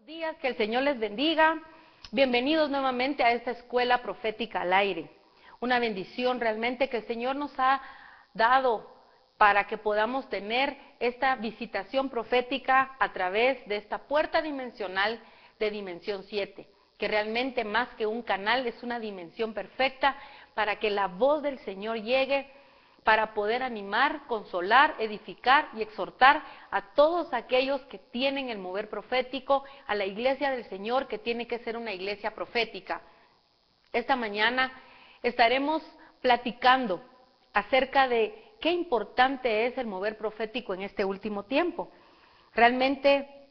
Buenos días, que el Señor les bendiga. Bienvenidos nuevamente a esta escuela profética al aire. Una bendición realmente que el Señor nos ha dado para que podamos tener esta visitación profética a través de esta puerta dimensional de dimensión 7, que realmente más que un canal es una dimensión perfecta para que la voz del Señor llegue, para poder animar, consolar, edificar y exhortar a todos aquellos que tienen el mover profético, a la iglesia del Señor que tiene que ser una iglesia profética. Esta mañana estaremos platicando acerca de qué importante es el mover profético en este último tiempo. Realmente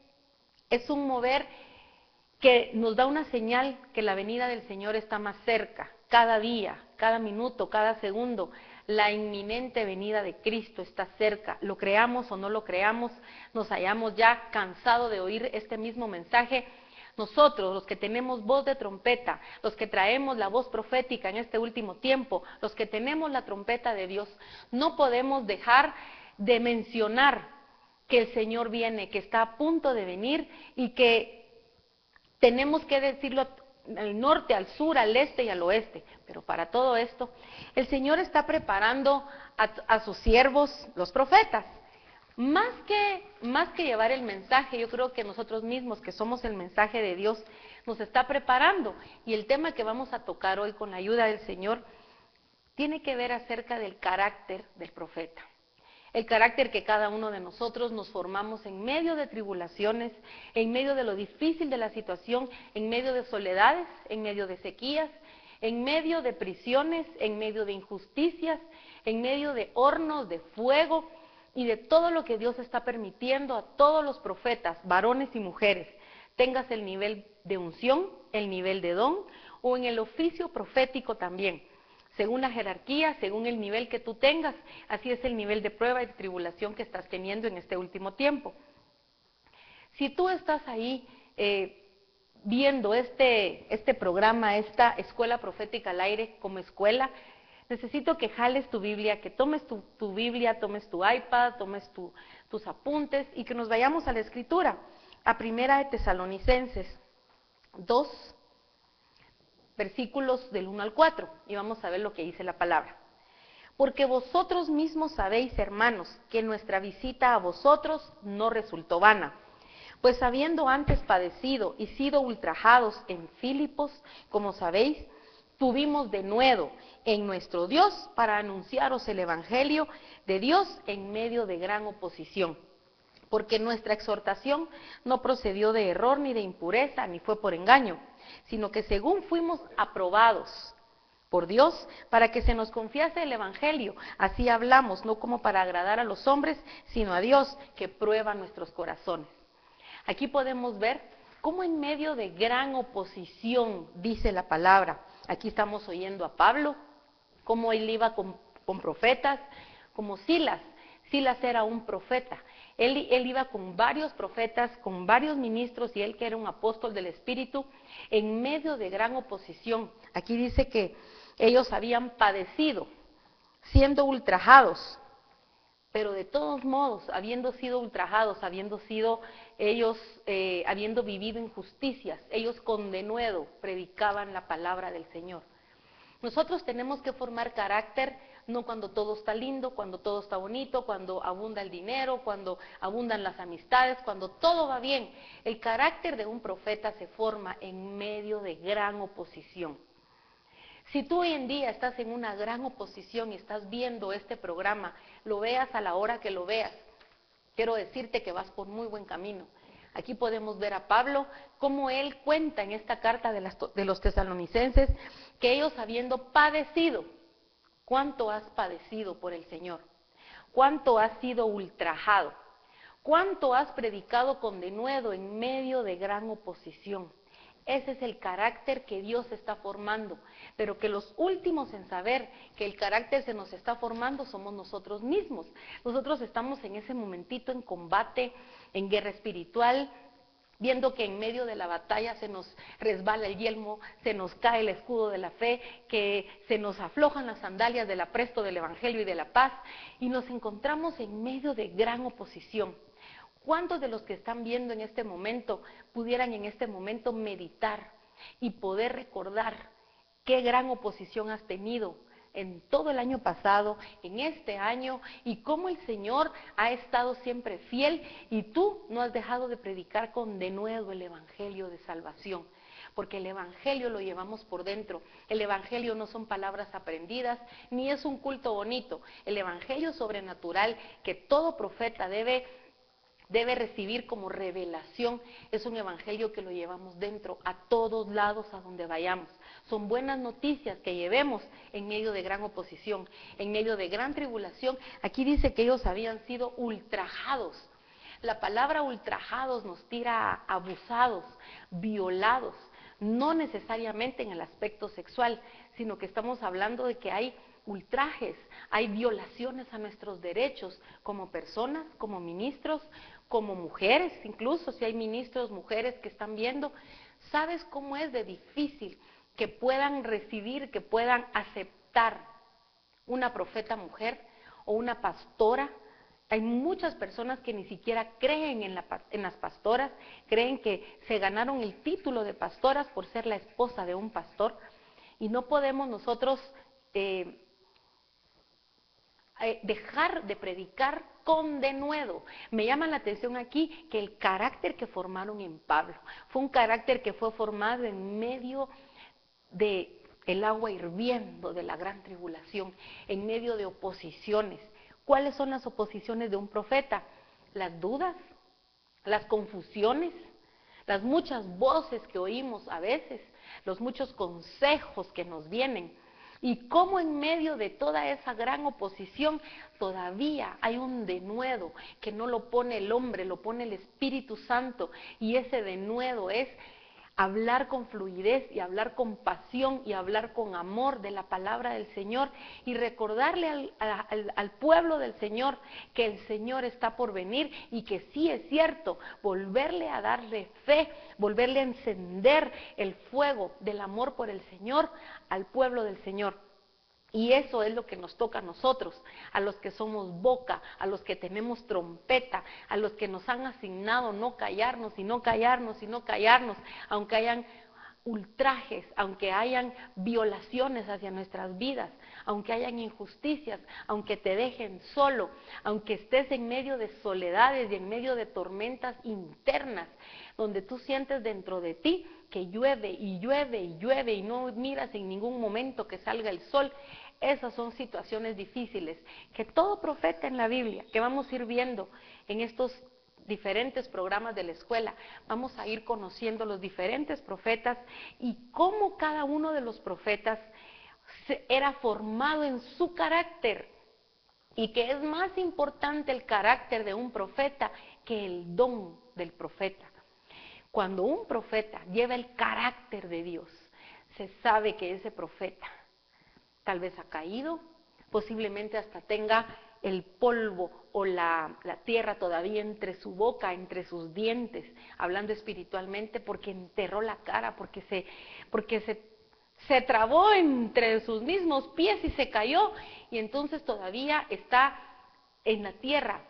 es un mover que nos da una señal que la venida del Señor está más cerca, cada día, cada minuto, cada segundo. La inminente venida de Cristo está cerca, lo creamos o no lo creamos, nos hayamos ya cansado de oír este mismo mensaje. Nosotros, los que tenemos voz de trompeta, los que traemos la voz profética en este último tiempo, los que tenemos la trompeta de Dios, no podemos dejar de mencionar que el Señor viene, que está a punto de venir y que tenemos que decirlo al norte, al sur, al este y al oeste. Pero para todo esto, el Señor está preparando a sus siervos, los profetas. Más que llevar el mensaje, yo creo que nosotros mismos, que somos el mensaje de Dios, nos está preparando. Y el tema que vamos a tocar hoy con la ayuda del Señor tiene que ver acerca del carácter del profeta. El carácter que cada uno de nosotros nos formamos en medio de tribulaciones, en medio de lo difícil de la situación, en medio de soledades, en medio de sequías, en medio de prisiones, en medio de injusticias, en medio de hornos de fuego y de todo lo que Dios está permitiendo a todos los profetas, varones y mujeres, tengas el nivel de unción, el nivel de don o en el oficio profético también. Según la jerarquía, según el nivel que tú tengas, así es el nivel de prueba y de tribulación que estás teniendo en este último tiempo. Si tú estás ahí viendo este programa, esta escuela profética al aire como escuela, necesito que jales tu Biblia, que tomes tu Biblia, tomes tu iPad, tomes tus apuntes y que nos vayamos a la Escritura, a Primera de Tesalonicenses 2, versículos del 1 al 4, y vamos a ver lo que dice la palabra. Porque vosotros mismos sabéis, hermanos, que nuestra visita a vosotros no resultó vana, pues habiendo antes padecido y sido ultrajados en Filipos, como sabéis, tuvimos denuedo en nuestro Dios para anunciaros el Evangelio de Dios en medio de gran oposición. Porque nuestra exhortación no procedió de error ni de impureza, ni fue por engaño, sino que según fuimos aprobados por Dios, para que se nos confiase el Evangelio, así hablamos, no como para agradar a los hombres, sino a Dios, que prueba nuestros corazones. Aquí podemos ver cómo en medio de gran oposición, dice la palabra, aquí estamos oyendo a Pablo, cómo él iba con profetas, como Silas. Silas era un profeta. Él iba con varios profetas, con varios ministros, y él que era un apóstol del Espíritu, en medio de gran oposición. Aquí dice que ellos habían padecido, siendo ultrajados, pero de todos modos, habiendo sido ultrajados, habiendo sido ellos, habiendo vivido injusticias, ellos con denuedo predicaban la palabra del Señor. Nosotros tenemos que formar carácter, no cuando todo está lindo, cuando todo está bonito, cuando abunda el dinero, cuando abundan las amistades, cuando todo va bien. El carácter de un profeta se forma en medio de gran oposición. Si tú hoy en día estás en una gran oposición y estás viendo este programa, lo veas a la hora que lo veas, quiero decirte que vas por muy buen camino. Aquí podemos ver a Pablo, cómo él cuenta en esta carta de los tesalonicenses, que ellos habiendo padecido, ¿cuánto has padecido por el Señor? ¿Cuánto has sido ultrajado? ¿Cuánto has predicado con denuedo en medio de gran oposición? Ese es el carácter que Dios está formando, pero que los últimos en saber que el carácter se nos está formando somos nosotros mismos. Nosotros estamos en ese momentito en combate, en guerra espiritual, viendo que en medio de la batalla se nos resbala el yelmo, se nos cae el escudo de la fe, que se nos aflojan las sandalias del apresto del Evangelio y de la paz, y nos encontramos en medio de gran oposición. ¿Cuántos de los que están viendo en este momento pudieran en este momento meditar y poder recordar qué gran oposición has tenido en todo el año pasado, en este año, y cómo el Señor ha estado siempre fiel y tú no has dejado de predicar con denuedo el evangelio de salvación? Porque el evangelio lo llevamos por dentro. El evangelio no son palabras aprendidas, ni es un culto bonito. El evangelio sobrenatural que todo profeta debe recibir como revelación, es un evangelio que lo llevamos dentro, a todos lados a donde vayamos. Son buenas noticias que llevemos en medio de gran oposición, en medio de gran tribulación. Aquí dice que ellos habían sido ultrajados. La palabra ultrajados nos tira a abusados, violados, no necesariamente en el aspecto sexual, sino que estamos hablando de que hay ultrajes, hay violaciones a nuestros derechos como personas, como ministros, como mujeres, incluso si hay ministros, mujeres que están viendo. ¿Sabes cómo es de difícil que puedan recibir, que puedan aceptar una profeta mujer o una pastora? Hay muchas personas que ni siquiera creen en las pastoras, creen que se ganaron el título de pastoras por ser la esposa de un pastor, y no podemos nosotros dejar de predicar con denuedo. Me llama la atención aquí que el carácter que formaron en Pablo fue un carácter que fue formado en medio de el agua hirviendo de la gran tribulación, en medio de oposiciones. ¿Cuáles son las oposiciones de un profeta? Las dudas, las confusiones, las muchas voces que oímos a veces, los muchos consejos que nos vienen. Y cómo en medio de toda esa gran oposición todavía hay un denuedo que no lo pone el hombre, lo pone el Espíritu Santo, y ese denuedo es hablar con fluidez y hablar con pasión y hablar con amor de la palabra del Señor, y recordarle al pueblo del Señor que el Señor está por venir y que sí es cierto, volverle a darle fe, volverle a encender el fuego del amor por el Señor al pueblo del Señor. Y eso es lo que nos toca a nosotros, a los que somos boca, a los que tenemos trompeta, a los que nos han asignado no callarnos y no callarnos y no callarnos, aunque hayan ultrajes, aunque hayan violaciones hacia nuestras vidas, aunque hayan injusticias, aunque te dejen solo, aunque estés en medio de soledades y en medio de tormentas internas, donde tú sientes dentro de ti que llueve y llueve y llueve y no miras en ningún momento que salga el sol. Esas son situaciones difíciles que todo profeta en la Biblia, que vamos a ir viendo en estos diferentes programas de la escuela, vamos a ir conociendo los diferentes profetas y cómo cada uno de los profetas era formado en su carácter, y que es más importante el carácter de un profeta que el don del profeta. Cuando un profeta lleva el carácter de Dios, se sabe que ese profeta tal vez ha caído, posiblemente hasta tenga el polvo o la tierra todavía entre su boca, entre sus dientes, hablando espiritualmente, porque enterró la cara, porque se trabó entre sus mismos pies y se cayó, y entonces todavía está en la tierra,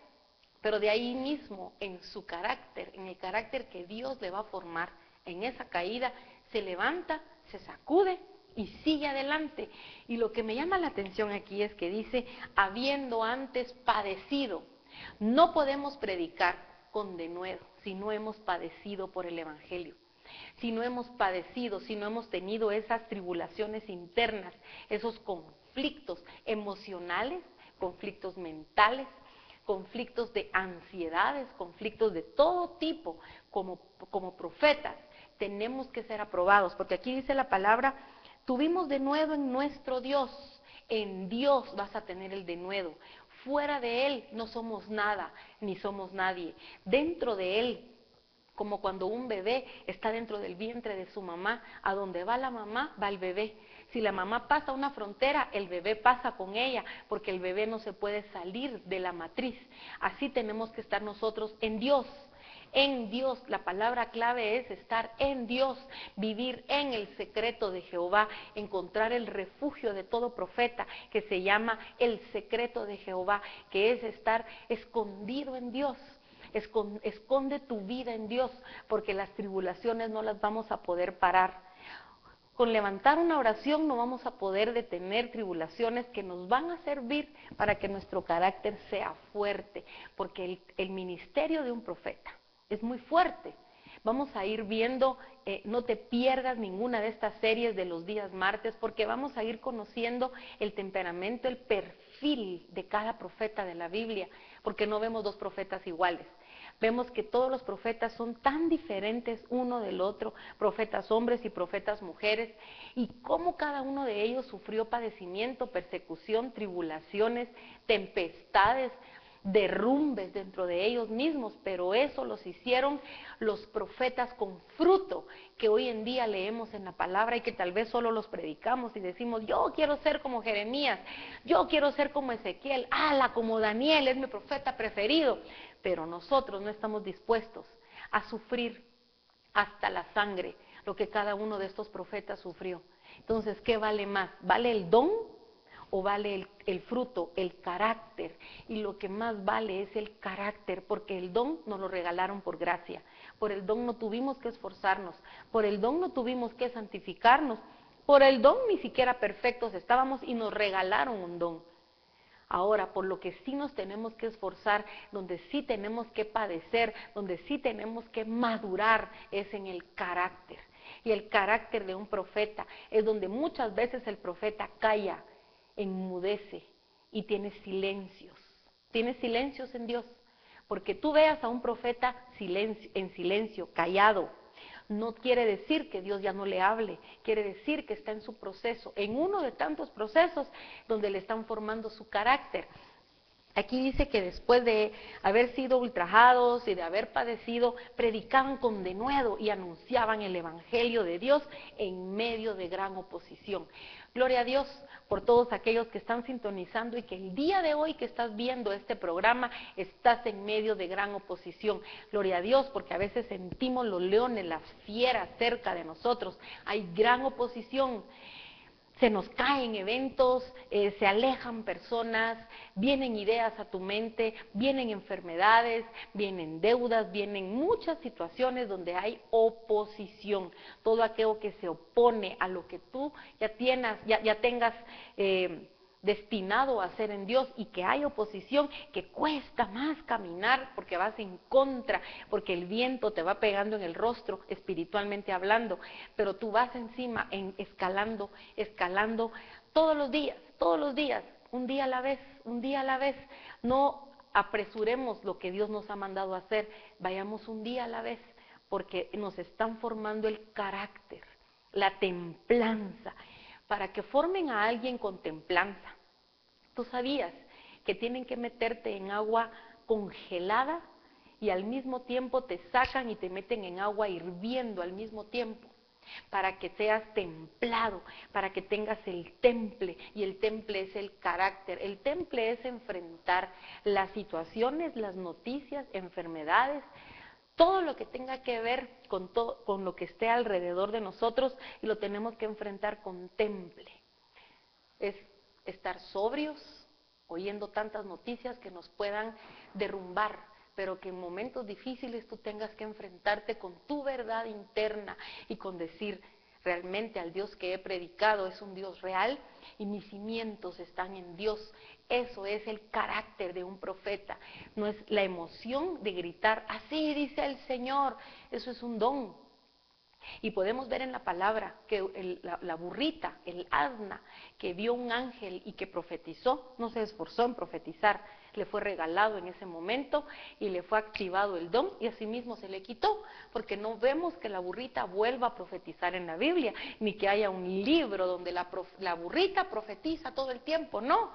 pero de ahí mismo, en su carácter, en el carácter que Dios le va a formar, en esa caída, se levanta, se sacude y sigue adelante. Y lo que me llama la atención aquí es que dice, habiendo antes padecido. No podemos predicar con denuedo si no hemos padecido por el Evangelio, si no hemos padecido, si no hemos tenido esas tribulaciones internas, esos conflictos emocionales, conflictos mentales, conflictos de ansiedades, conflictos de todo tipo. Como profetas tenemos que ser aprobados, porque aquí dice la palabra, tuvimos denuedo en nuestro Dios. En Dios vas a tener el denuedo. Fuera de Él no somos nada, ni somos nadie. Dentro de Él, como cuando un bebé está dentro del vientre de su mamá, a donde va la mamá, va el bebé. Si la mamá pasa una frontera, el bebé pasa con ella, porque el bebé no se puede salir de la matriz. Así tenemos que estar nosotros en Dios. En Dios, la palabra clave es estar en Dios, vivir en el secreto de Jehová, encontrar el refugio de todo profeta, que se llama el secreto de Jehová, que es estar escondido en Dios. Esconde tu vida en Dios, porque las tribulaciones no las vamos a poder parar. Con levantar una oración no vamos a poder detener tribulaciones que nos van a servir para que nuestro carácter sea fuerte, porque el ministerio de un profeta es muy fuerte. Vamos a ir viendo, no te pierdas ninguna de estas series de los días martes, porque vamos a ir conociendo el temperamento, el perfil de cada profeta de la Biblia, porque no vemos dos profetas iguales. Vemos que todos los profetas son tan diferentes uno del otro, profetas hombres y profetas mujeres, y cómo cada uno de ellos sufrió padecimiento, persecución, tribulaciones, tempestades, derrumbes dentro de ellos mismos, pero eso los hicieron los profetas con fruto, que hoy en día leemos en la palabra y que tal vez solo los predicamos y decimos, yo quiero ser como Jeremías, yo quiero ser como Ezequiel, como Daniel, es mi profeta preferido, pero nosotros no estamos dispuestos a sufrir hasta la sangre lo que cada uno de estos profetas sufrió. Entonces, ¿qué vale más? ¿Vale el don o vale el fruto, el carácter? Y lo que más vale es el carácter, porque el don nos lo regalaron por gracia. Por el don no tuvimos que esforzarnos, por el don no tuvimos que santificarnos, por el don ni siquiera perfectos estábamos y nos regalaron un don. Ahora, por lo que sí nos tenemos que esforzar, donde sí tenemos que padecer, donde sí tenemos que madurar, es en el carácter. Y el carácter de un profeta es donde muchas veces el profeta calla, enmudece y tiene silencios. Tiene silencios en Dios. Porque tú veas a un profeta en silencio, callado, no quiere decir que Dios ya no le hable, quiere decir que está en su proceso, en uno de tantos procesos donde le están formando su carácter. Aquí dice que después de haber sido ultrajados y de haber padecido, predicaban con denuedo y anunciaban el evangelio de Dios en medio de gran oposición. Gloria a Dios por todos aquellos que están sintonizando y que el día de hoy que estás viendo este programa estás en medio de gran oposición. Gloria a Dios, porque a veces sentimos los leones, las fieras cerca de nosotros. Hay gran oposición. Se nos caen eventos, se alejan personas, vienen ideas a tu mente, vienen enfermedades, vienen deudas, vienen muchas situaciones donde hay oposición. Todo aquello que se opone a lo que tú ya tengas destinado a hacer en Dios y que hay oposición, que cuesta más caminar porque vas en contra, porque el viento te va pegando en el rostro espiritualmente hablando, pero tú vas encima, escalando todos los días, un día a la vez. No apresuremos lo que Dios nos ha mandado a hacer, vayamos un día a la vez, porque nos están formando el carácter, la templanza, para que formen a alguien con templanza. ¿Tú sabías que tienen que meterte en agua congelada y al mismo tiempo te sacan y te meten en agua hirviendo al mismo tiempo? Para que seas templado, para que tengas el temple, y el temple es el carácter. El temple es enfrentar las situaciones, las noticias, enfermedades, todo lo que tenga que ver con lo que esté alrededor de nosotros, y lo tenemos que enfrentar con temple. Es estar sobrios, oyendo tantas noticias que nos puedan derrumbar, pero que en momentos difíciles tú tengas que enfrentarte con tu verdad interna y con decir, realmente al Dios que he predicado es un Dios real y mis cimientos están en Dios. Eso es el carácter de un profeta, no es la emoción de gritar, así dice el Señor, eso es un don. Y podemos ver en la palabra que la burrita, el asna, que vio un ángel y que profetizó, no se esforzó en profetizar, le fue regalado en ese momento y le fue activado el don y asimismo se le quitó, porque no vemos que la burrita vuelva a profetizar en la Biblia, ni que haya un libro donde la burrita profetiza todo el tiempo, no.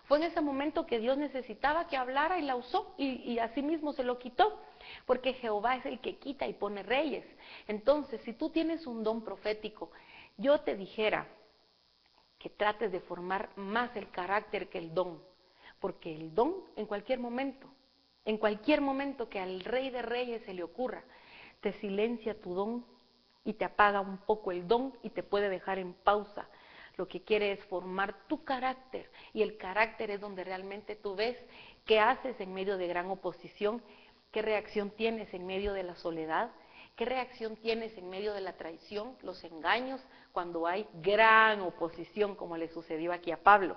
Fue en ese momento que Dios necesitaba que hablara y la usó y asimismo se lo quitó, porque Jehová es el que quita y pone reyes. Entonces, si tú tienes un don profético, yo te dijera que trates de formar más el carácter que el don, porque el don en cualquier momento que al Rey de Reyes se le ocurra, te silencia tu don y te apaga un poco el don y te puede dejar en pausa. Lo que quiere es formar tu carácter, y el carácter es donde realmente tú ves qué haces en medio de gran oposición, ¿Qué reacción tienes en medio de la soledad? ¿Qué reacción tienes en medio de la traición, los engaños, cuando hay gran oposición, como le sucedió aquí a Pablo?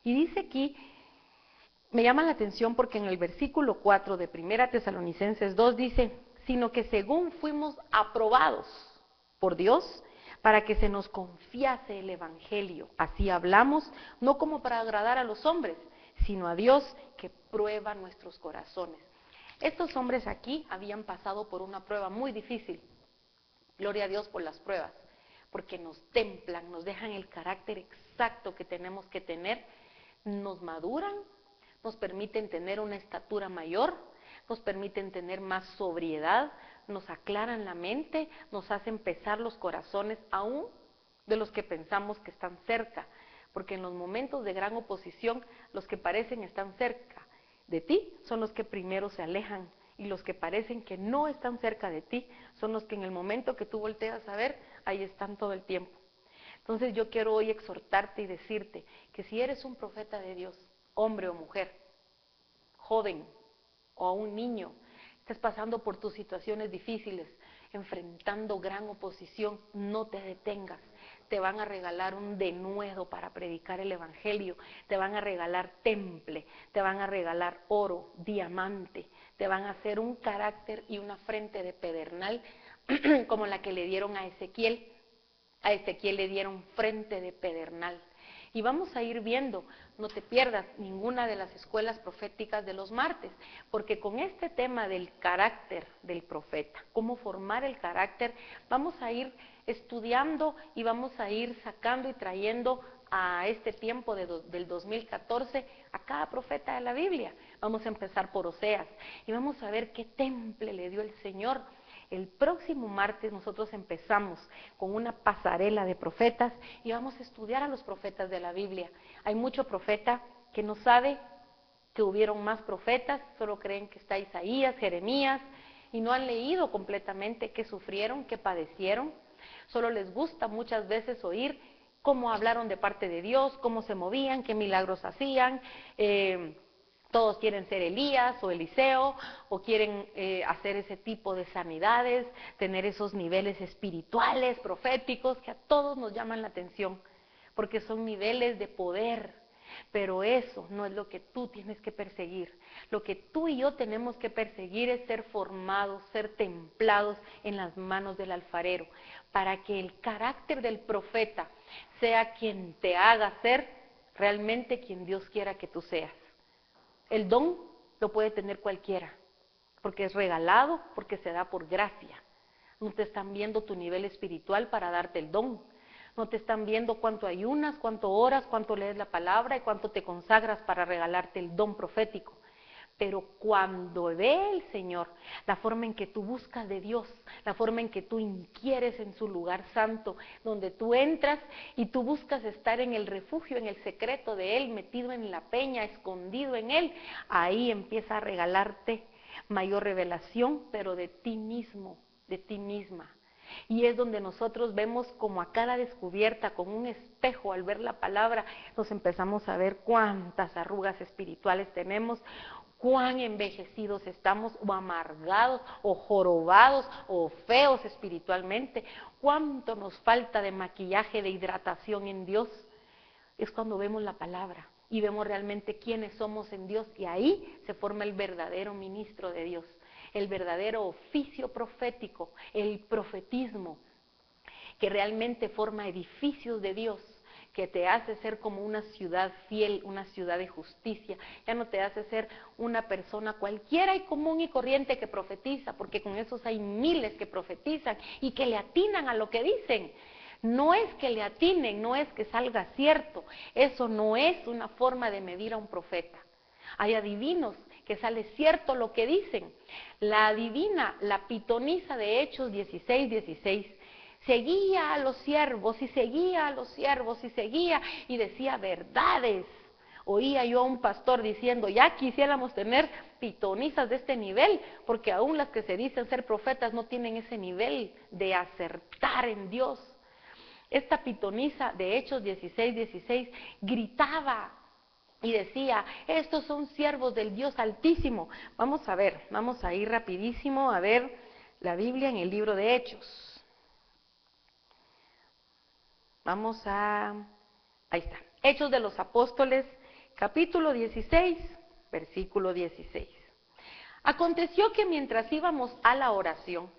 Y dice aquí, me llama la atención porque en el versículo 4 de 1 Tesalonicenses 2 dice, sino que según fuimos aprobados por Dios, para que se nos confiase el Evangelio. Así hablamos, no como para agradar a los hombres, sino a Dios que prueba nuestros corazones. Estos hombres aquí habían pasado por una prueba muy difícil. Gloria a Dios por las pruebas, porque nos templan, nos dejan el carácter exacto que tenemos que tener, nos maduran, nos permiten tener una estatura mayor, nos permiten tener más sobriedad, nos aclaran la mente, nos hacen pesar los corazones aún de los que pensamos que están cerca, porque en los momentos de gran oposición, los que parecen están cerca de ti son los que primero se alejan, y los que parecen que no están cerca de ti son los que en el momento que tú volteas a ver, ahí están todo el tiempo. Entonces yo quiero hoy exhortarte y decirte que si eres un profeta de Dios, hombre o mujer, joven o aún niño, estás pasando por tus situaciones difíciles, enfrentando gran oposición, no te detengas. Te van a regalar un denuedo para predicar el Evangelio, te van a regalar temple, te van a regalar oro, diamante, te van a hacer un carácter y una frente de pedernal como la que le dieron a Ezequiel. A Ezequiel le dieron frente de pedernal. Y vamos a ir viendo, no te pierdas ninguna de las escuelas proféticas de los martes, porque con este tema del carácter del profeta, cómo formar el carácter, vamos a ir estudiando y vamos a ir sacando y trayendo a este tiempo del 2014 a cada profeta de la Biblia. Vamos a empezar por Oseas y vamos a ver qué temple le dio el Señor. El próximo martes nosotros empezamos con una pasarela de profetas y vamos a estudiar a los profetas de la Biblia. Hay mucho profeta que no sabe que hubieron más profetas, solo creen que está Isaías, Jeremías, y no han leído completamente qué sufrieron, qué padecieron. Solo les gusta muchas veces oír cómo hablaron de parte de Dios, cómo se movían, qué milagros hacían. Todos quieren ser Elías o Eliseo, o quieren hacer ese tipo de sanidades, tener esos niveles espirituales, proféticos, que a todos nos llaman la atención, porque son niveles de poder. Pero eso no es lo que tú tienes que perseguir. Lo que tú y yo tenemos que perseguir es ser formados, ser templados en las manos del alfarero, para que el carácter del profeta sea quien te haga ser realmente quien Dios quiera que tú seas. El don lo puede tener cualquiera, porque es regalado, porque se da por gracia. No te están viendo tu nivel espiritual para darte el don. No te están viendo cuánto ayunas, cuánto oras, cuánto lees la palabra y cuánto te consagras para regalarte el don profético. Pero cuando ve el Señor la forma en que tú buscas de Dios, la forma en que tú inquieres en su lugar santo, donde tú entras y tú buscas estar en el refugio, en el secreto de Él, metido en la peña, escondido en Él, ahí empieza a regalarte mayor revelación, pero de ti mismo, de ti misma. Y es donde nosotros vemos como a cara descubierta, con un espejo, al ver la palabra, nos empezamos a ver cuántas arrugas espirituales tenemos, cuán envejecidos estamos, o amargados, o jorobados, o feos espiritualmente, cuánto nos falta de maquillaje, de hidratación en Dios. Es cuando vemos la palabra y vemos realmente quiénes somos en Dios, y ahí se forma el verdadero ministro de Dios, el verdadero oficio profético, el profetismo, que realmente forma edificios de Dios, que te hace ser como una ciudad fiel, una ciudad de justicia. Ya no te hace ser una persona cualquiera y común y corriente que profetiza, porque con esos hay miles que profetizan y que le atinan a lo que dicen. No es que le atinen, no es que salga cierto, eso no es una forma de medir a un profeta. Hay adivinos que sale cierto lo que dicen. La adivina, la pitonisa de Hechos 16:16, seguía a los siervos y seguía a los siervos y seguía y decía verdades. Oía yo a un pastor diciendo, ya quisiéramos tener pitonisas de este nivel, porque aún las que se dicen ser profetas no tienen ese nivel de acertar en Dios. Esta pitonisa de Hechos 16:16 gritaba y decía, estos son siervos del Dios Altísimo. Vamos a ver, vamos a ir rapidísimo a ver la Biblia en el libro de Hechos. Ahí está, Hechos de los Apóstoles, capítulo 16, versículo 16. Aconteció que mientras íbamos a la oración,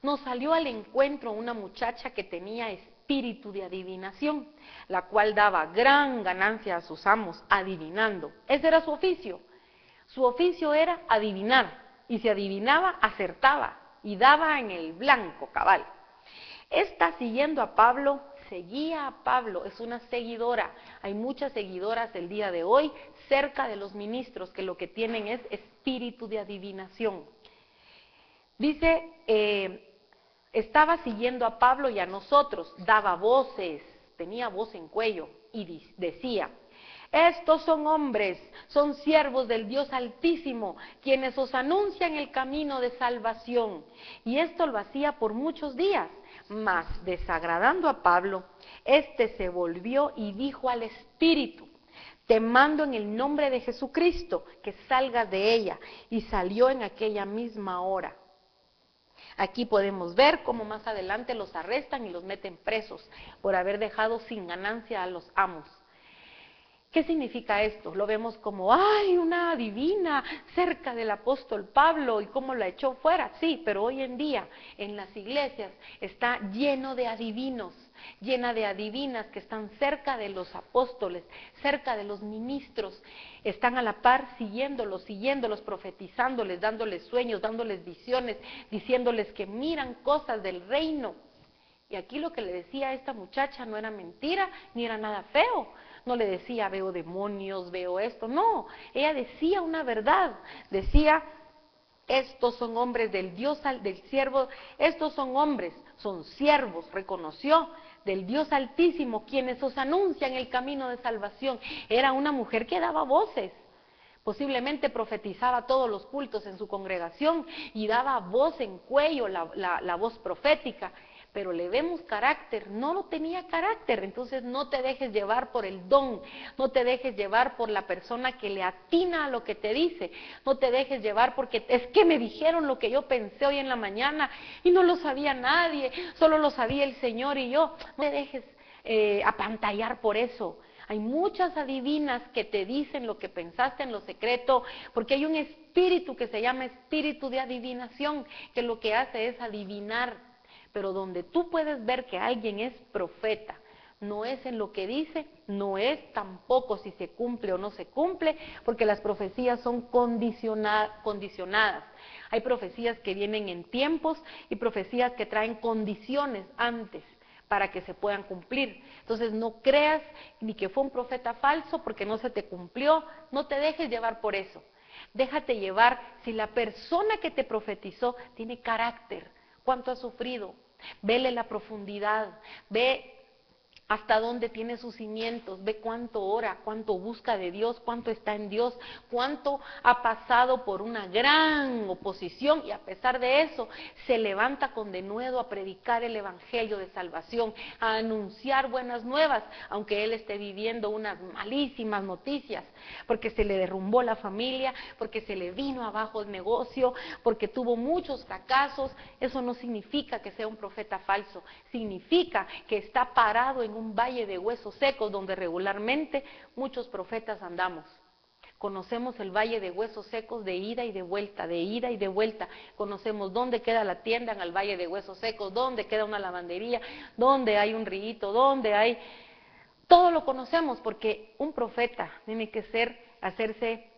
nos salió al encuentro una muchacha que tenía espíritu de adivinación, la cual daba gran ganancia a sus amos, adivinando. Ese era su oficio. Su oficio era adivinar, y si adivinaba, acertaba, y daba en el blanco, cabal. Esta, siguiendo a Pablo, seguía a Pablo, es una seguidora. Hay muchas seguidoras el día de hoy cerca de los ministros que lo que tienen es espíritu de adivinación. Dice, estaba siguiendo a Pablo y a nosotros, daba voces, tenía voz en cuello y decía, estos son hombres, son siervos del Dios Altísimo, quienes os anuncian el camino de salvación. Y esto lo hacía por muchos días, mas desagradando a Pablo, éste se volvió y dijo al espíritu, te mando en el nombre de Jesucristo que salgas de ella. Y salió en aquella misma hora. Aquí podemos ver cómo más adelante los arrestan y los meten presos por haber dejado sin ganancia a los amos. ¿Qué significa esto? Lo vemos como, ¡ay, una adivina cerca del apóstol Pablo y cómo la echó fuera! Sí, pero hoy en día en las iglesias está lleno de adivinos, llena de adivinas que están cerca de los apóstoles, cerca de los ministros, están a la par siguiéndolos, profetizándoles, dándoles sueños, dándoles visiones, diciéndoles que miran cosas del reino. Y aquí lo que le decía a esta muchacha no era mentira, ni era nada feo. No le decía, veo demonios, veo esto. No, ella decía una verdad. Decía, estos son hombres del Dios, del siervo, estos son hombres, son siervos, reconoció, del Dios Altísimo, quienes os anuncian el camino de salvación. Era una mujer que daba voces. Posiblemente profetizaba todos los cultos en su congregación y daba voz en cuello, la voz profética. Pero le vemos carácter, no lo tenía carácter. Entonces no te dejes llevar por el don, no te dejes llevar por la persona que le atina a lo que te dice, no te dejes llevar porque es que me dijeron lo que yo pensé hoy en la mañana y no lo sabía nadie, solo lo sabía el Señor y yo. No te dejes apantallar por eso. Hay muchas adivinas que te dicen lo que pensaste en lo secreto, porque hay un espíritu que se llama espíritu de adivinación, que lo que hace es adivinar. Pero donde tú puedes ver que alguien es profeta, no es en lo que dice, no es tampoco si se cumple o no se cumple, porque las profecías son condicionadas. Hay profecías que vienen en tiempos y profecías que traen condiciones antes para que se puedan cumplir. Entonces no creas ni que fue un profeta falso porque no se te cumplió, no te dejes llevar por eso. Déjate llevar si la persona que te profetizó tiene carácter. ¿Cuánto ha sufrido? Vele la profundidad, ve hasta dónde tiene sus cimientos, ve cuánto ora, cuánto busca de Dios, cuánto está en Dios, cuánto ha pasado por una gran oposición y a pesar de eso se levanta con denuedo a predicar el evangelio de salvación, a anunciar buenas nuevas, aunque él esté viviendo unas malísimas noticias, porque se le derrumbó la familia, porque se le vino abajo el negocio, porque tuvo muchos fracasos. Eso no significa que sea un profeta falso, significa que está parado en un valle de huesos secos donde regularmente muchos profetas andamos. Conocemos el valle de huesos secos de ida y de vuelta, de ida y de vuelta. Conocemos dónde queda la tienda en el valle de huesos secos, dónde queda una lavandería, dónde hay un rito, dónde hay... Todo lo conocemos porque un profeta tiene que hacerse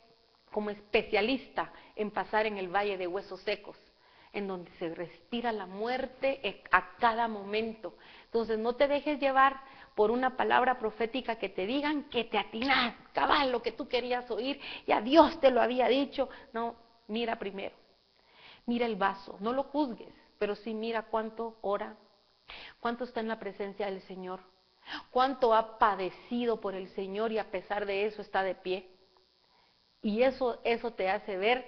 como especialista en pasar en el valle de huesos secos, en donde se respira la muerte a cada momento. Entonces no te dejes llevar por una palabra profética que te digan que te atinas, cabal, lo que tú querías oír, ya Dios te lo había dicho. No, mira primero, mira el vaso, no lo juzgues, pero sí mira cuánto ora, cuánto está en la presencia del Señor, cuánto ha padecido por el Señor y a pesar de eso está de pie. Y eso te hace ver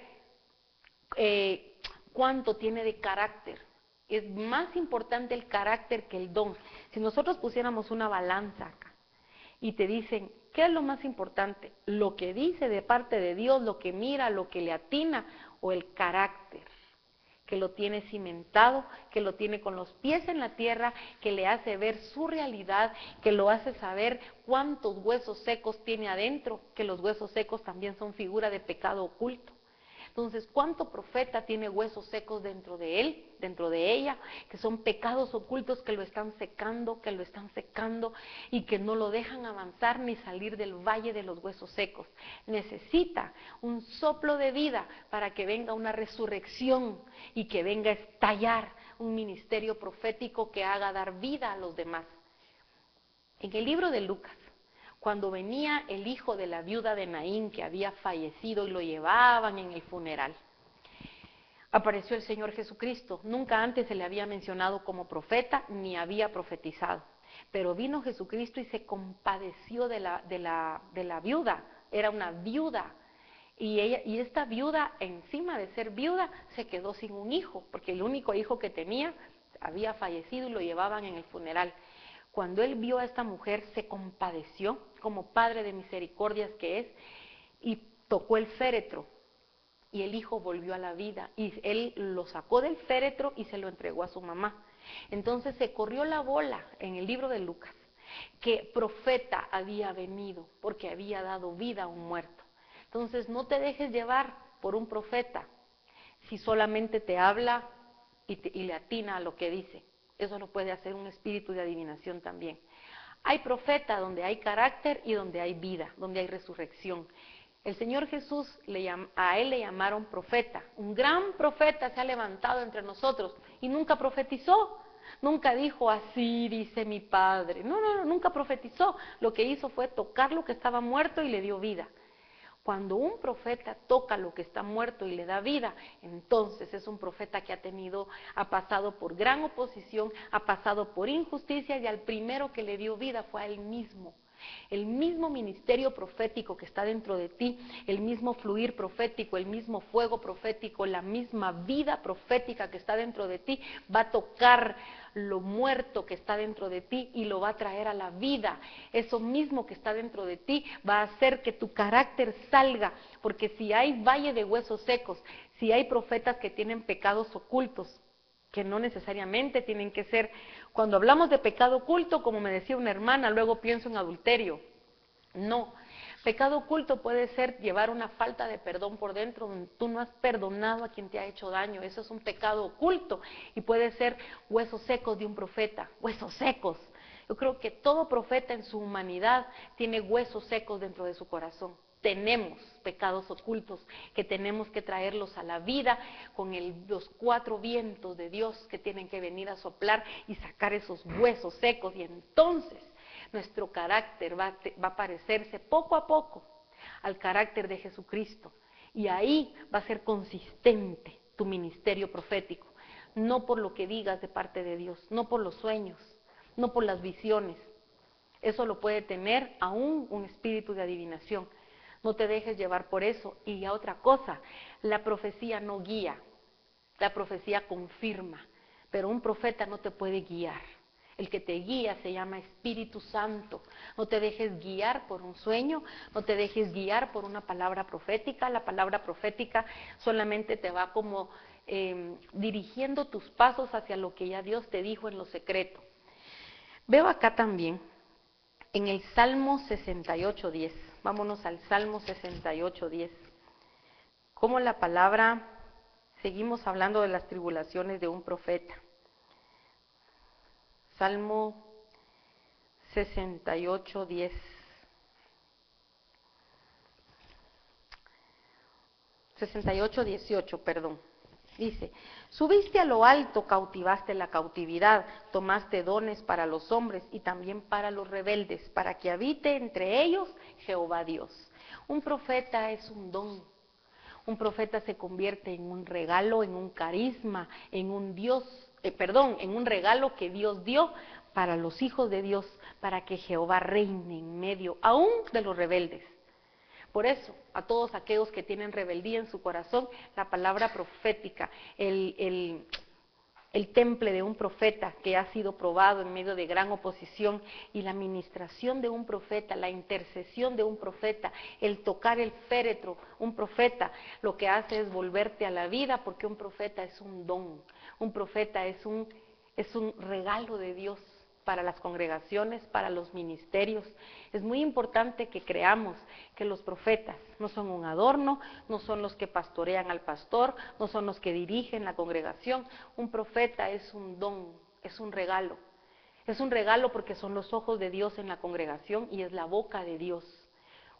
cuánto tiene de carácter. Es más importante el carácter que el don. Si nosotros pusiéramos una balanza acá y te dicen, ¿Qué es lo más importante? Lo que dice de parte de Dios, lo que mira, lo que le atina, o el carácter, que lo tiene cimentado, que lo tiene con los pies en la tierra, que le hace ver su realidad, que lo hace saber cuántos huesos secos tiene adentro, que los huesos secos también son figura de pecado oculto. Entonces, ¿cuánto profeta tiene huesos secos dentro de él, dentro de ella, que son pecados ocultos que lo están secando y que no lo dejan avanzar ni salir del valle de los huesos secos? Necesita un soplo de vida para que venga una resurrección y que venga a estallar un ministerio profético que haga dar vida a los demás. En el libro de Lucas, cuando venía el hijo de la viuda de Naín que había fallecido y lo llevaban en el funeral, apareció el Señor Jesucristo. Nunca antes se le había mencionado como profeta ni había profetizado, pero vino Jesucristo y se compadeció de la viuda. Era una viuda, y esta viuda, encima de ser viuda, se quedó sin un hijo, porque el único hijo que tenía había fallecido y lo llevaban en el funeral. Cuando él vio a esta mujer, se compadeció, como Padre de misericordias que es, y tocó el féretro, y el hijo volvió a la vida, y él lo sacó del féretro y se lo entregó a su mamá. Entonces se corrió la bola en el libro de Lucas, que profeta había venido, porque había dado vida a un muerto. Entonces no te dejes llevar por un profeta, si solamente te habla y le atina a lo que dice. Eso lo puede hacer un espíritu de adivinación también. Hay profeta donde hay carácter y donde hay vida, donde hay resurrección. El Señor Jesús, a él le llamaron profeta. Un gran profeta se ha levantado entre nosotros y nunca profetizó. Nunca dijo, así dice mi Padre. No, nunca profetizó. Lo que hizo fue tocar lo que estaba muerto y le dio vida. Cuando un profeta toca lo que está muerto y le da vida, entonces es un profeta que ha pasado por gran oposición, ha pasado por injusticia, y al primero que le dio vida fue a él mismo. El mismo ministerio profético que está dentro de ti, el mismo fluir profético, el mismo fuego profético, la misma vida profética que está dentro de ti, va a tocar lo muerto que está dentro de ti y lo va a traer a la vida. Eso mismo que está dentro de ti va a hacer que tu carácter salga, porque si hay valle de huesos secos, si hay profetas que tienen pecados ocultos, que no necesariamente tienen que ser, cuando hablamos de pecado oculto, como me decía una hermana, luego pienso en adulterio. No, pecado oculto puede ser llevar una falta de perdón por dentro, donde tú no has perdonado a quien te ha hecho daño. Eso es un pecado oculto, y puede ser huesos secos de un profeta, huesos secos. Yo creo que todo profeta en su humanidad tiene huesos secos dentro de su corazón. Tenemos pecados ocultos que tenemos que traerlos a la vida con los 4 vientos de Dios que tienen que venir a soplar y sacar esos huesos secos, y entonces nuestro carácter va a parecerse poco a poco al carácter de Jesucristo, y ahí va a ser consistente tu ministerio profético, no por lo que digas de parte de Dios, no por los sueños, no por las visiones. Eso lo puede tener aún un espíritu de adivinación. No te dejes llevar por eso. Y otra cosa, la profecía no guía, la profecía confirma, pero un profeta no te puede guiar. El que te guía se llama Espíritu Santo. No te dejes guiar por un sueño, no te dejes guiar por una palabra profética. La palabra profética solamente te va como dirigiendo tus pasos hacia lo que ya Dios te dijo en lo secreto. Veo acá también en el Salmo 68:10. Vámonos al Salmo 68:10. Como la palabra, seguimos hablando de las tribulaciones de un profeta. Salmo 68:10. 68:18, perdón. Dice, subiste a lo alto, cautivaste la cautividad, tomaste dones para los hombres y también para los rebeldes, para que habite entre ellos Jehová Dios. Un profeta es un don. Un profeta se convierte en un regalo, en un carisma, en un en un regalo que Dios dio para los hijos de Dios, para que Jehová reine en medio, aún de los rebeldes. Por eso, a todos aquellos que tienen rebeldía en su corazón, la palabra profética, el el temple de un profeta que ha sido probado en medio de gran oposición, y la ministración de un profeta, la intercesión de un profeta, el tocar el féretro, un profeta lo que hace es volverte a la vida, porque un profeta es un don, un profeta es un regalo de Dios para las congregaciones, para los ministerios. Es muy importante que creamos que los profetas no son un adorno, no son los que pastorean al pastor, no son los que dirigen la congregación. Un profeta es un don, es un regalo. Es un regalo porque son los ojos de Dios en la congregación y es la boca de Dios.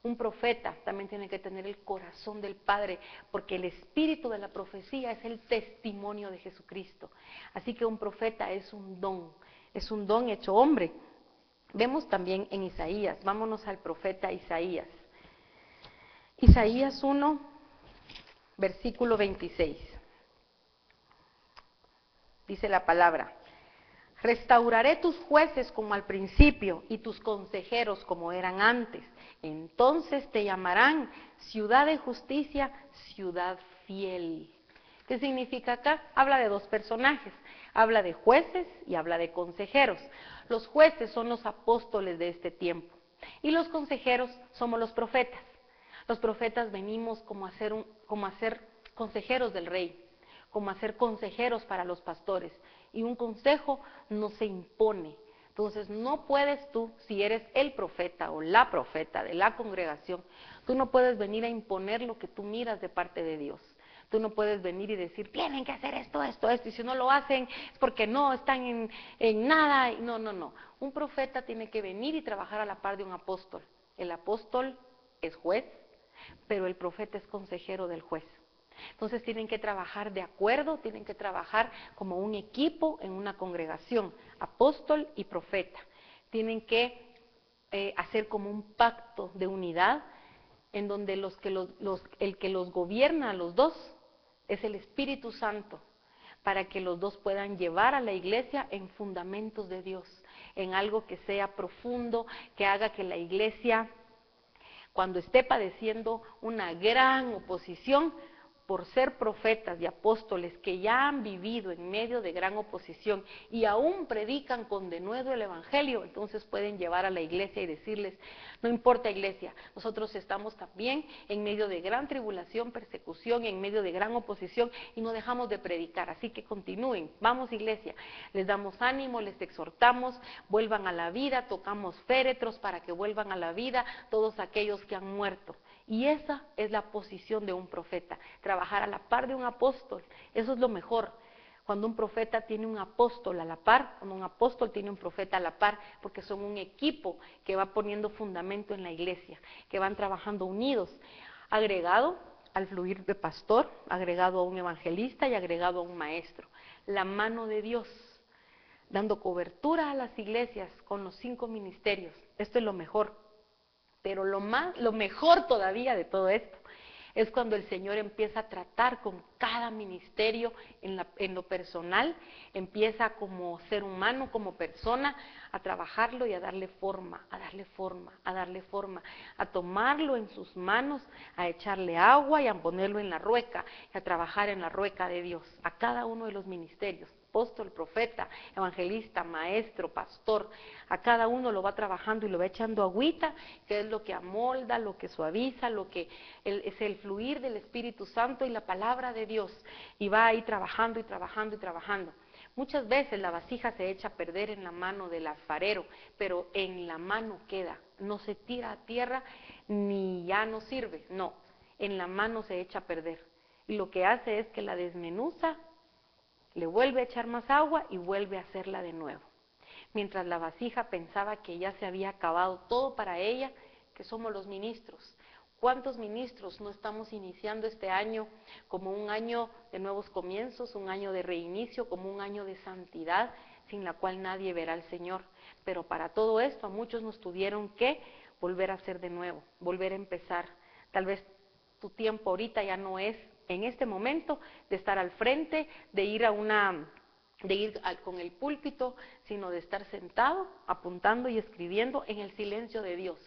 Un profeta también tiene que tener el corazón del Padre, porque el espíritu de la profecía es el testimonio de Jesucristo. Así que un profeta es un don hecho hombre. Vemos también en Isaías, vámonos al profeta Isaías. Isaías 1, versículo 26. Dice la palabra: restauraré tus jueces como al principio y tus consejeros como eran antes. Entonces te llamarán ciudad de justicia, ciudad fiel. ¿Qué significa acá? Habla de dos personajes, habla de jueces y habla de consejeros. Los jueces son los apóstoles de este tiempo y los consejeros somos los profetas. Los profetas venimos como a ser consejeros del rey, como a ser consejeros para los pastores, y un consejo no se impone. Entonces no puedes tú, si eres el profeta o la profeta de la congregación, tú no puedes venir a imponer lo que tú miras de parte de Dios. Tú no puedes venir y decir, tienen que hacer esto, y si no lo hacen es porque no están en nada. No. Un profeta tiene que venir y trabajar a la par de un apóstol. El apóstol es juez, pero el profeta es consejero del juez. Entonces tienen que trabajar de acuerdo, tienen que trabajar como un equipo en una congregación, apóstol y profeta. Tienen que hacer como un pacto de unidad, en donde el que los gobierna a los dos es el Espíritu Santo, para que los dos puedan llevar a la iglesia en fundamentos de Dios, en algo que sea profundo, que haga que la iglesia, cuando esté padeciendo una gran oposición, por ser profetas y apóstoles que ya han vivido en medio de gran oposición y aún predican con denuedo el evangelio, entonces pueden llevar a la iglesia y decirles, no importa iglesia, nosotros estamos también en medio de gran tribulación, persecución, en medio de gran oposición y no dejamos de predicar, así que continúen, vamos iglesia, les damos ánimo, les exhortamos, vuelvan a la vida, tocamos féretros para que vuelvan a la vida todos aquellos que han muerto. Y esa es la posición de un profeta, trabajar a la par de un apóstol, eso es lo mejor. Cuando un profeta tiene un apóstol a la par, cuando un apóstol tiene un profeta a la par, porque son un equipo que va poniendo fundamento en la iglesia, que van trabajando unidos, agregado al fluir de pastor, agregado a un evangelista y agregado a un maestro. La mano de Dios, dando cobertura a las iglesias con los 5 ministerios, esto es lo mejor. Pero lo mejor todavía de todo esto es cuando el Señor empieza a tratar con cada ministerio en lo personal, empieza como ser humano, como persona, a trabajarlo y a darle forma, a tomarlo en sus manos, a echarle agua y a ponerlo en la rueca, y a trabajar en la rueca de Dios, a cada uno de los ministerios. Apóstol, profeta, evangelista, maestro, pastor, a cada uno lo va trabajando y lo va echando agüita, que es lo que amolda, lo que suaviza, lo que es el fluir del Espíritu Santo y la palabra de Dios, y va ahí trabajando y trabajando y trabajando. Muchas veces la vasija se echa a perder en la mano del alfarero, pero en la mano queda, no se tira a tierra ni ya no sirve, no, en la mano se echa a perder. Y lo que hace es que la desmenuza, le vuelve a echar más agua y vuelve a hacerla de nuevo. Mientras la vasija pensaba que ya se había acabado todo para ella, que somos los ministros. ¿Cuántos ministros no estamos iniciando este año como un año de nuevos comienzos, un año de reinicio, como un año de santidad, sin la cual nadie verá al Señor? Pero para todo esto a muchos nos tuvieron que volver a hacer de nuevo, volver a empezar. Tal vez tu tiempo ahorita ya no es en este momento de estar al frente, de ir con el púlpito, sino de estar sentado, apuntando y escribiendo en el silencio de Dios.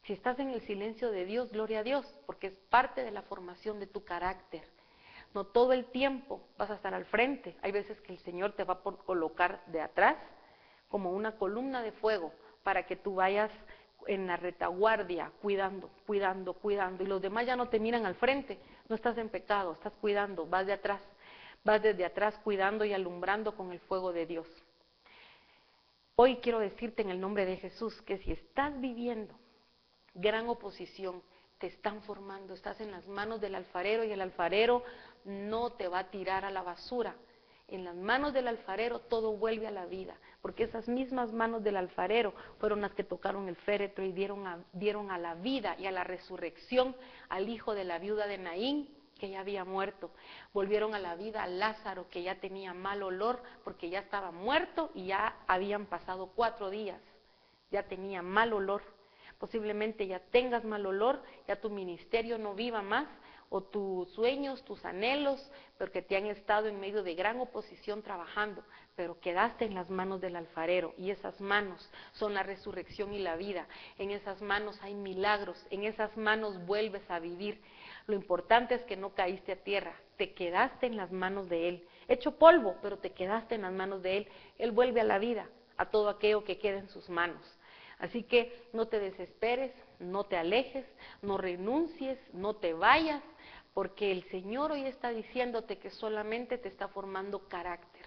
Si estás en el silencio de Dios, gloria a Dios, porque es parte de la formación de tu carácter. No todo el tiempo vas a estar al frente. Hay veces que el Señor te va a colocar de atrás como una columna de fuego para que tú vayas en la retaguardia, cuidando, cuidando, cuidando. Y los demás ya no te miran al frente. No estás en pecado, estás cuidando, vas de atrás. Vas desde atrás cuidando y alumbrando con el fuego de Dios. Hoy quiero decirte en el nombre de Jesús que si estás viviendo gran oposición, te están formando, estás en las manos del alfarero y el alfarero no te va a tirar a la basura. En las manos del alfarero todo vuelve a la vida, porque esas mismas manos del alfarero fueron las que tocaron el féretro y dieron a la vida y a la resurrección al hijo de la viuda de Naín, que ya había muerto. Volvieron a la vida a Lázaro, que ya tenía mal olor porque ya estaba muerto y ya habían pasado 4 días, ya tenía mal olor. Posiblemente ya tengas mal olor, ya tu ministerio no viva más, o tus sueños, tus anhelos, porque te han estado en medio de gran oposición trabajando, pero quedaste en las manos del alfarero, y esas manos son la resurrección y la vida. En esas manos hay milagros, en esas manos vuelves a vivir. Lo importante es que no caíste a tierra, te quedaste en las manos de Él, hecho polvo, pero te quedaste en las manos de Él. Él vuelve a la vida, a todo aquello que queda en sus manos. Así que no te desesperes, no te alejes, no renuncies, no te vayas, porque el Señor hoy está diciéndote que solamente te está formando carácter.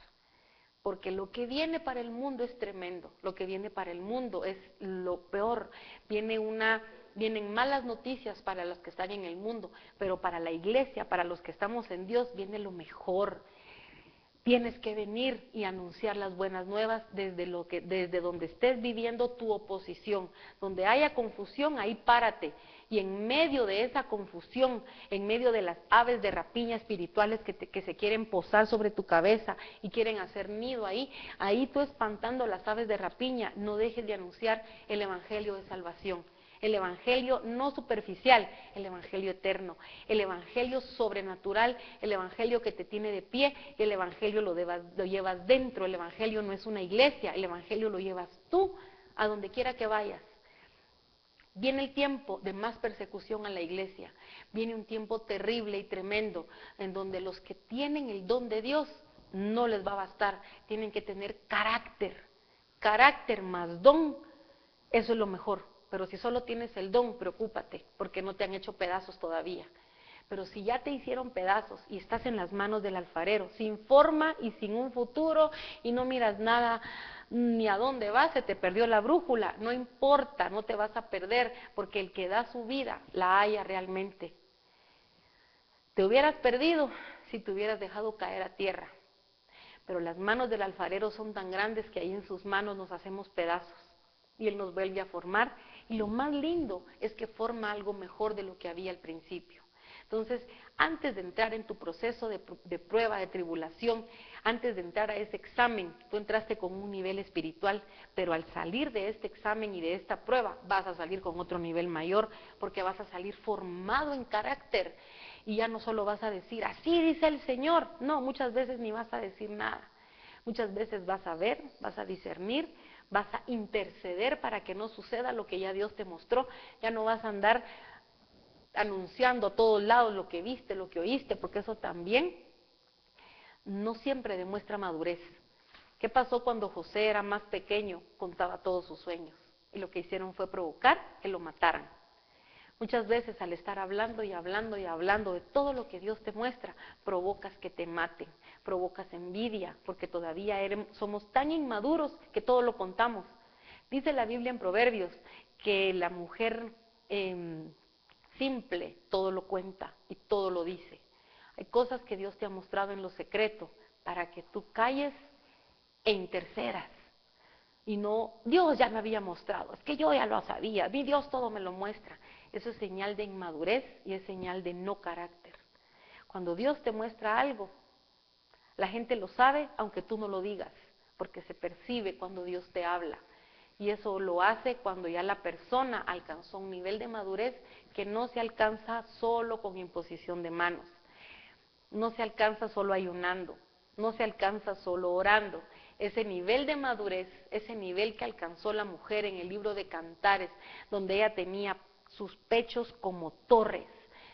Porque lo que viene para el mundo es tremendo, lo que viene para el mundo es lo peor. Vienen malas noticias para los que están en el mundo, pero para la iglesia, para los que estamos en Dios, viene lo mejor. Tienes que venir y anunciar las buenas nuevas desde donde estés viviendo tu oposición. Donde haya confusión, ahí párate. Y en medio de esa confusión, en medio de las aves de rapiña espirituales que se quieren posar sobre tu cabeza y quieren hacer nido ahí tú espantando las aves de rapiña, no dejes de anunciar el evangelio de salvación. El evangelio no superficial, el evangelio eterno, el evangelio sobrenatural, el evangelio que te tiene de pie, y el evangelio lo llevas dentro. El evangelio no es una iglesia, el evangelio lo llevas tú a donde quiera que vayas. Viene el tiempo de más persecución a la iglesia, viene un tiempo terrible y tremendo en donde los que tienen el don de Dios no les va a bastar, tienen que tener carácter más don, eso es lo mejor. Pero si solo tienes el don, preocúpate, porque no te han hecho pedazos todavía. Pero si ya te hicieron pedazos y estás en las manos del alfarero, sin forma y sin un futuro, y no miras nada ni a dónde vas, se te perdió la brújula, no importa, no te vas a perder, porque el que da su vida la haya realmente. Te hubieras perdido si te hubieras dejado caer a tierra, pero las manos del alfarero son tan grandes que ahí en sus manos nos hacemos pedazos. Y Él nos vuelve a formar, y lo más lindo es que forma algo mejor de lo que había al principio. Entonces, antes de entrar en tu proceso de prueba, de tribulación, antes de entrar a ese examen, tú entraste con un nivel espiritual, pero al salir de este examen y de esta prueba, vas a salir con otro nivel mayor, porque vas a salir formado en carácter, y ya no solo vas a decir, así dice el Señor, no, muchas veces ni vas a decir nada. Muchas veces vas a ver, vas a discernir, vas a interceder para que no suceda lo que ya Dios te mostró. Ya no vas a andar anunciando a todos lados lo que viste, lo que oíste, porque eso también no siempre demuestra madurez. ¿Qué pasó cuando José era más pequeño? Contaba todos sus sueños, y lo que hicieron fue provocar que lo mataran. Muchas veces al estar hablando y hablando y hablando de todo lo que Dios te muestra, provocas que te maten, provocas envidia, porque todavía somos tan inmaduros que todo lo contamos. Dice la Biblia en Proverbios que la mujer simple todo lo cuenta y todo lo dice. Hay cosas que Dios te ha mostrado en lo secreto para que tú calles e intercedas. Y no, Dios ya me había mostrado, es que yo ya lo sabía, mi Dios todo me lo muestra. Eso es señal de inmadurez y es señal de no carácter. Cuando Dios te muestra algo, la gente lo sabe aunque tú no lo digas, porque se percibe cuando Dios te habla. Y eso lo hace cuando ya la persona alcanzó un nivel de madurez que no se alcanza solo con imposición de manos, no se alcanza solo ayunando, no se alcanza solo orando. Ese nivel de madurez, ese nivel que alcanzó la mujer en el libro de Cantares, donde ella tenía sus pechos como torres,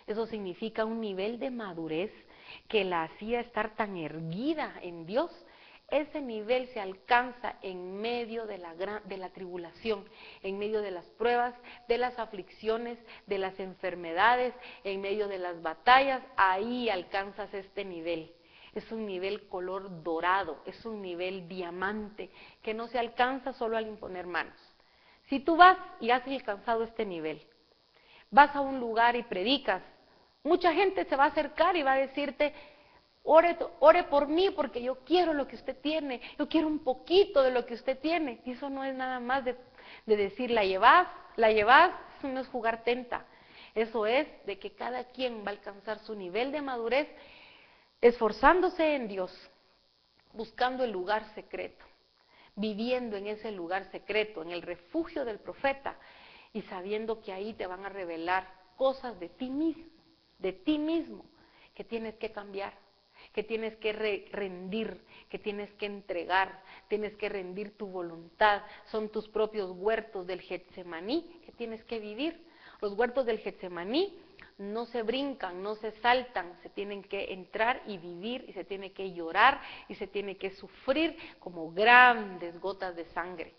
eso significa un nivel de madurez que la hacía estar tan erguida en Dios. Ese nivel se alcanza en medio de la tribulación, en medio de las pruebas, de las aflicciones, de las enfermedades, en medio de las batallas. Ahí alcanzas este nivel. Es un nivel color dorado, es un nivel diamante, que no se alcanza solo al imponer manos. Si tú vas y has alcanzado este nivel, vas a un lugar y predicas, mucha gente se va a acercar y va a decirte: ore por mí porque yo quiero lo que usted tiene, yo quiero un poquito de lo que usted tiene. Y eso no es nada más de decir, la llevas, eso no es jugar tenta. Eso es de que cada quien va a alcanzar su nivel de madurez esforzándose en Dios, buscando el lugar secreto, viviendo en ese lugar secreto, en el refugio del profeta, y sabiendo que ahí te van a revelar cosas de ti mismo, que tienes que cambiar, que tienes que rendir, que tienes que entregar, tienes que rendir tu voluntad. Son tus propios huertos del Getsemaní que tienes que vivir. Los huertos del Getsemaní no se brincan, no se saltan, se tienen que entrar y vivir, y se tiene que llorar, y se tiene que sufrir como grandes gotas de sangre.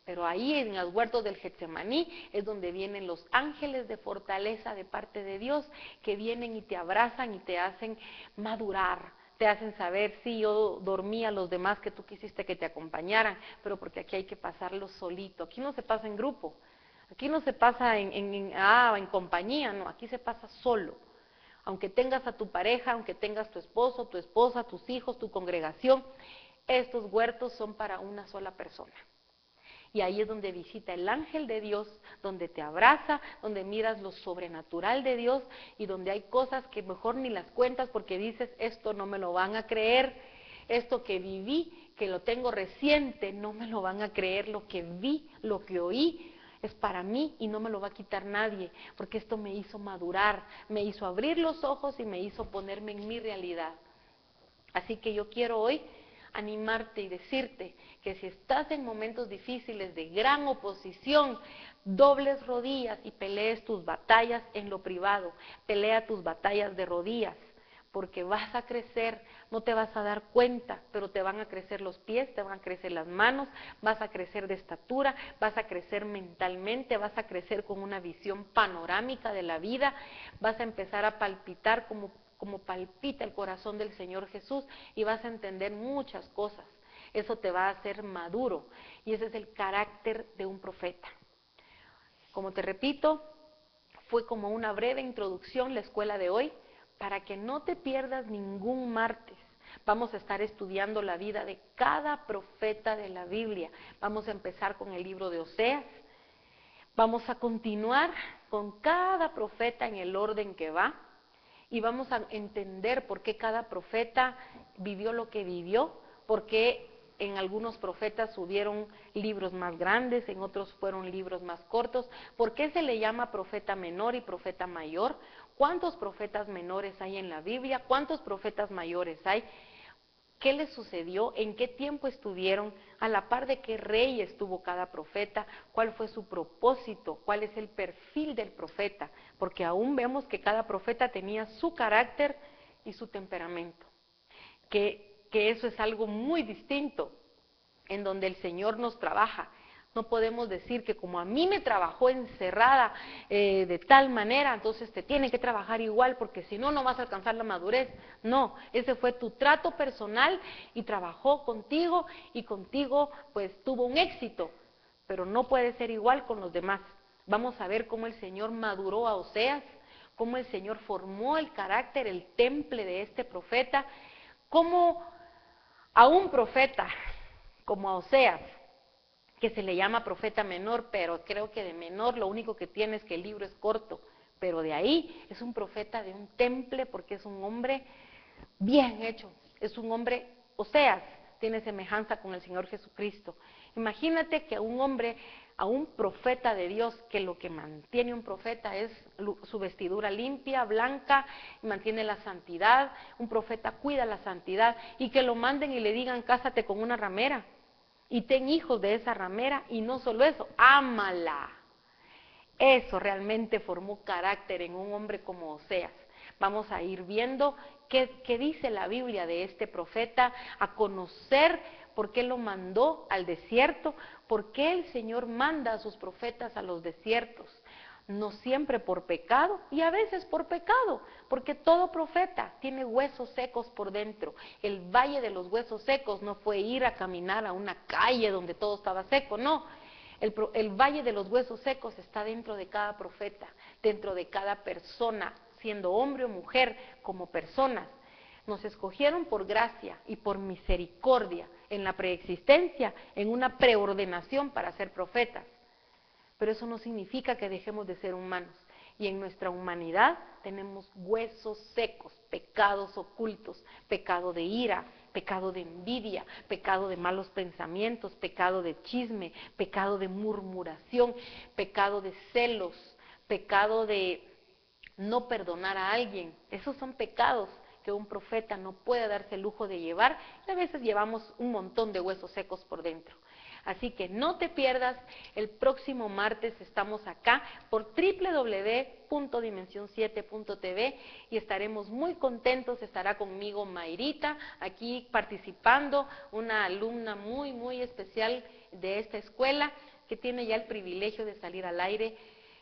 Pero ahí en los huertos del Getsemaní es donde vienen los ángeles de fortaleza de parte de Dios, que vienen y te abrazan y te hacen madurar, te hacen saber: sí, yo dormí a los demás que tú quisiste que te acompañaran, pero porque aquí hay que pasarlo solito. Aquí no se pasa en grupo, aquí no se pasa en compañía, no, aquí se pasa solo. Aunque tengas a tu pareja, aunque tengas tu esposo, tu esposa, tus hijos, tu congregación, estos huertos son para una sola persona. Y ahí es donde visita el ángel de Dios, donde te abraza, donde miras lo sobrenatural de Dios, y donde hay cosas que mejor ni las cuentas porque dices: esto no me lo van a creer, esto que viví, que lo tengo reciente, no me lo van a creer, lo que vi, lo que oí, es para mí y no me lo va a quitar nadie, porque esto me hizo madurar, me hizo abrir los ojos y me hizo ponerme en mi realidad. Así que yo quiero hoy animarte y decirte que si estás en momentos difíciles de gran oposición, dobles rodillas y pelees tus batallas en lo privado, pelea tus batallas de rodillas, porque vas a crecer, no te vas a dar cuenta, pero te van a crecer los pies, te van a crecer las manos, vas a crecer de estatura, vas a crecer mentalmente, vas a crecer con una visión panorámica de la vida, vas a empezar a palpitar como palpita el corazón del Señor Jesús, y vas a entender muchas cosas. Eso te va a hacer maduro, y ese es el carácter de un profeta. Como te repito, fue como una breve introducción la escuela de hoy, para que no te pierdas ningún martes. Vamos a estar estudiando la vida de cada profeta de la Biblia. Vamos a empezar con el libro de Oseas. Vamos a continuar con cada profeta en el orden que va, y vamos a entender por qué cada profeta vivió lo que vivió, por qué en algunos profetas hubieron libros más grandes, en otros fueron libros más cortos, por qué se le llama profeta menor y profeta mayor, cuántos profetas menores hay en la Biblia, cuántos profetas mayores hay, qué les sucedió, en qué tiempo estuvieron, a la par de qué rey estuvo cada profeta, cuál fue su propósito, cuál es el perfil del profeta, porque aún vemos que cada profeta tenía su carácter y su temperamento, que eso es algo muy distinto, en donde el Señor nos trabaja. No podemos decir que como a mí me trabajó encerrada de tal manera, entonces te tiene que trabajar igual, porque si no, no vas a alcanzar la madurez. No, ese fue tu trato personal y trabajó contigo, y contigo pues tuvo un éxito, pero no puede ser igual con los demás. Vamos a ver cómo el Señor maduró a Oseas, cómo el Señor formó el carácter, el temple de este profeta, cómo a un profeta como a Oseas, que se le llama profeta menor, pero creo que de menor lo único que tiene es que el libro es corto, pero de ahí es un profeta de un temple, porque es un hombre bien hecho, es un hombre, Oseas tiene semejanza con el Señor Jesucristo. Imagínate que a un hombre, a un profeta de Dios, que lo que mantiene un profeta es su vestidura limpia, blanca, y mantiene la santidad. Un profeta cuida la santidad, y que lo manden y le digan: cásate con una ramera y ten hijos de esa ramera, y no solo eso, ámala. Eso realmente formó carácter en un hombre como Oseas. Vamos a ir viendo qué dice la Biblia de este profeta, a conocer por qué lo mandó al desierto, por qué el Señor manda a sus profetas a los desiertos. No siempre por pecado y a veces por pecado, porque todo profeta tiene huesos secos por dentro. El valle de los huesos secos no fue ir a caminar a una calle donde todo estaba seco, no. El valle de los huesos secos está dentro de cada profeta, dentro de cada persona, siendo hombre o mujer, como personas. Nos escogieron por gracia y por misericordia en la preexistencia, en una preordenación para ser profetas. Pero eso no significa que dejemos de ser humanos. Y en nuestra humanidad tenemos huesos secos, pecados ocultos, pecado de ira, pecado de envidia, pecado de malos pensamientos, pecado de chisme, pecado de murmuración, pecado de celos, pecado de no perdonar a alguien. Esos son pecados que un profeta no puede darse el lujo de llevar, y a veces llevamos un montón de huesos secos por dentro. Así que no te pierdas, el próximo martes estamos acá por www.dimension7.tv y estaremos muy contentos. Estará conmigo Mayrita, aquí participando, una alumna muy especial de esta escuela, que tiene ya el privilegio de salir al aire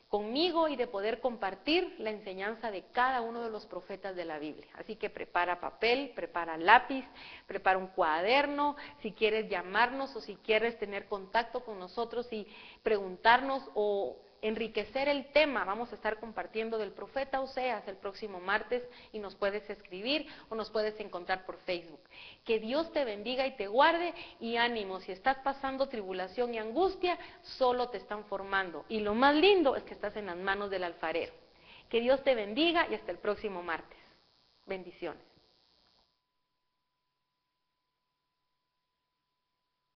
conmigo y de poder compartir la enseñanza de cada uno de los profetas de la Biblia. Así que prepara papel, prepara lápiz, prepara un cuaderno, si quieres llamarnos o si quieres tener contacto con nosotros y preguntarnos o enriquecer el tema. Vamos a estar compartiendo del profeta Oseas el próximo martes y nos puedes escribir o nos puedes encontrar por Facebook. Que Dios te bendiga y te guarde, y ánimo, si estás pasando tribulación y angustia, solo te están formando, y lo más lindo es que estás en las manos del alfarero. Que Dios te bendiga y hasta el próximo martes. Bendiciones.